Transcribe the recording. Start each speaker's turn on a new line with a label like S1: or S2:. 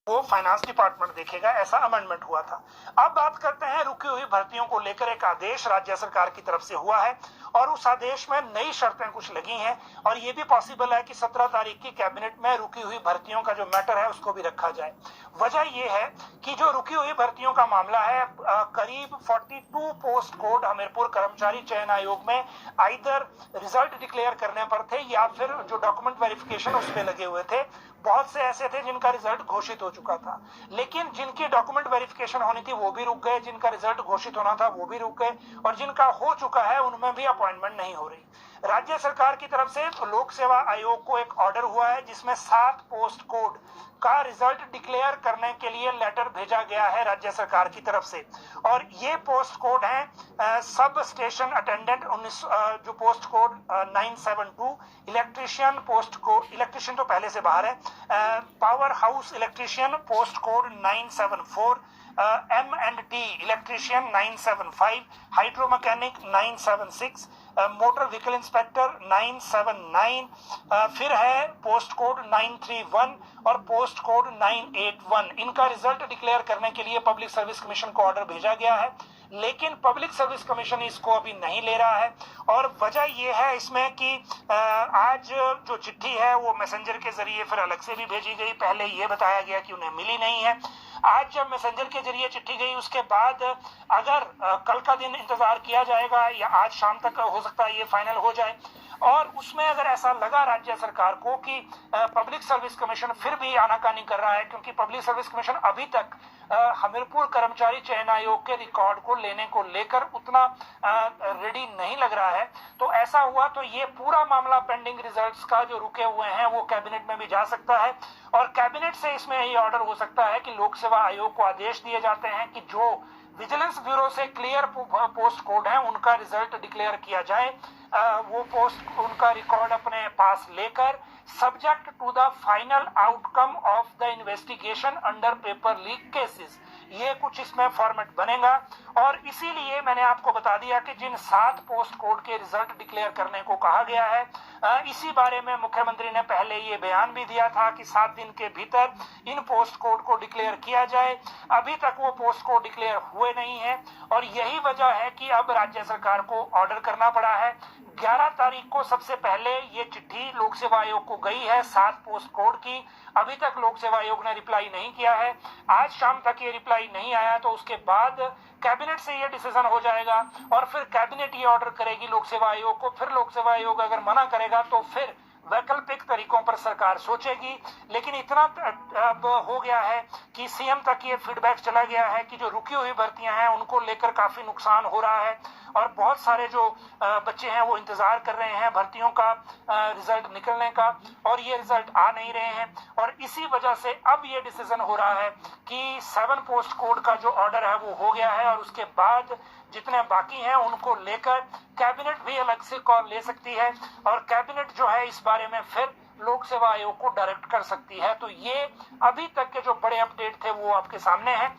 S1: वो finance department देखेगा, ऐसा अमेंडमेंट हुआ था। अब बात करते हैं रुकी हुई भर्तियों को लेकर एक आदेश राज्य सरकार की तरफ से हुआ है और उस आदेश में नई शर्तें कुछ लगी हैं और ये भी पॉसिबल है कि 17 तारीख की कैबिनेट में रुकी हुई भर्तियों का जो मैटर है उसको भी रखा जाए। वजह ये है कि जो रुकी हुई भर्तियों का मामला है, करीब 42 पोस्ट कोड हमीरपुर कर्मचारी चयन आयोग में आइदर रिजल्ट डिक्लेयर करने पर थे या फिर जो डॉक्यूमेंट वेरिफिकेशन उस पे लगे हुए थे। बहुत से ऐसे थे जिनका रिजल्ट घोषित हो चुका था, लेकिन जिनकी डॉक्यूमेंट वेरिफिकेशन होनी थी वो भी रुक गए, जिनका रिजल्ट घोषित होना था वो भी रुक गए और जिनका हो चुका है उनमें भी अपॉइंटमेंट नहीं हो रही। राज्य सरकार की तरफ से लोक सेवा आयोग को एक ऑर्डर हुआ है जिसमें 7 पोस्ट कोड का रिजल्ट डिक्लेयर करने के लिए लेटर भेजा गया है राज्य सरकार की तरफ से। और ये पोस्ट कोड हैं सब स्टेशन अटेंडेंट 19 जो post code 972, electrician post code, electrician तो पहले से बाहर है, power house electrician post code 974, M&T electrician 975, hydro mechanic 976, motor vehicle inspector 979, फिर है पोस्ट कोड 931 और पोस्ट कोड 981। इनका रिजल्ट डिक्लेयर करने के लिए पब्लिक सर्विस कमीशन को ऑर्डर भेजा गया है, लेकिन पब्लिक सर्विस कमीशन इसको अभी नहीं ले रहा है। और वजह यह है इसमें कि आज जो चिट्ठी है वो मैसेंजर के जरिए फिर अलग से भी भेजी गई। पहले ये बताया गया कि उन्हें मिली नहीं है। आज जब मैसेंजर के जरिए चिट्ठी गई उसके बाद अगर कल का दिन इंतजार किया जाएगा या आज शाम तक हो सकता है ये फाइनल हो जाए, और उसमें अगर ऐसा लगा राज्य सरकार को कि पब्लिक सर्विस कमीशन फिर भी आनाकानी कर रहा है, क्योंकि पब्लिक सर्विस कमीशन अभी तक हमीरपुर कर्मचारी चयन आयोग के रिकॉर्ड को लेने को लेकर उतना रेडी नहीं लग रहा है, तो ऐसा हुआ तो ये पूरा मामला पेंडिंग रिजल्ट्स का जो रुके हुए हैं वो कैबिनेट में भी जा सकता है और कैबिनेट से इसमें ये ऑर्डर हो सकता है कि लोक सेवा आयोग को आदेश दिए जाते हैं कि जो विजिलेंस ब्यूरो से क्लियर पोस्ट कोड है उनका रिजल्ट डिक्लेयर किया जाए। वो पोस्ट उनका रिकॉर्ड अपने पास लेकर subject to the final outcome of the investigation under paper leak cases, ये कुछ इसमें फॉर्मेट बनेगा। और इसीलिए मैंने आपको बता दिया कि जिन 7 पोस्ट कोड के रिजल्ट डिक्लेयर करने को कहा गया है, इसी बारे में मुख्यमंत्री ने पहले ये बयान भी दिया था कि 7 दिन के भीतर इन पोस्ट कोड को डिक्लेयर किया जाए। अभी तक वो पोस्ट कोड डिक्लेयर हुए नहीं है और यही वजह है कि अब राज्य सरकार को ऑर्डर करना पड़ा है। 11 तारीख को सबसे पहले ये चिट्ठी लोक सेवा आयोग को गई है 7 पोस्ट कोड की। अभी तक लोक सेवा आयोग ने रिप्लाई नहीं किया है। आज शाम तक ये रिप्लाई नहीं आया तो उसके बाद कैबिनेट से ये डिसीजन हो जाएगा और फिर कैबिनेट ये ऑर्डर करेगी लोक सेवा आयोग को। फिर लोक सेवा आयोग अगर मना करेगा तो फिर वैकल्पिक तरीकों पर सरकार सोचेगी। लेकिन इतना अब हो गया है कि सीएम तक ये फीडबैक चला गया है कि जो रुकी हुई भर्तियां हैं उनको लेकर काफी नुकसान हो रहा है और बहुत सारे जो बच्चे हैं वो इंतजार कर रहे हैं भर्तियों का रिजल्ट निकलने का और ये रिजल्ट आ नहीं रहे हैं। और इसी वजह से अब ये डिसीजन हो रहा है कि 7 पोस्ट कोड का जो ऑर्डर है वो हो गया है और उसके बाद जितने बाकी हैं उनको लेकर कैबिनेट भी अलग से कॉल ले सकती है और कैबिनेट जो है इस बारे में फिर लोक सेवा आयोग को डायरेक्ट कर सकती है। तो ये अभी तक के जो बड़े अपडेट थे वो आपके सामने हैं।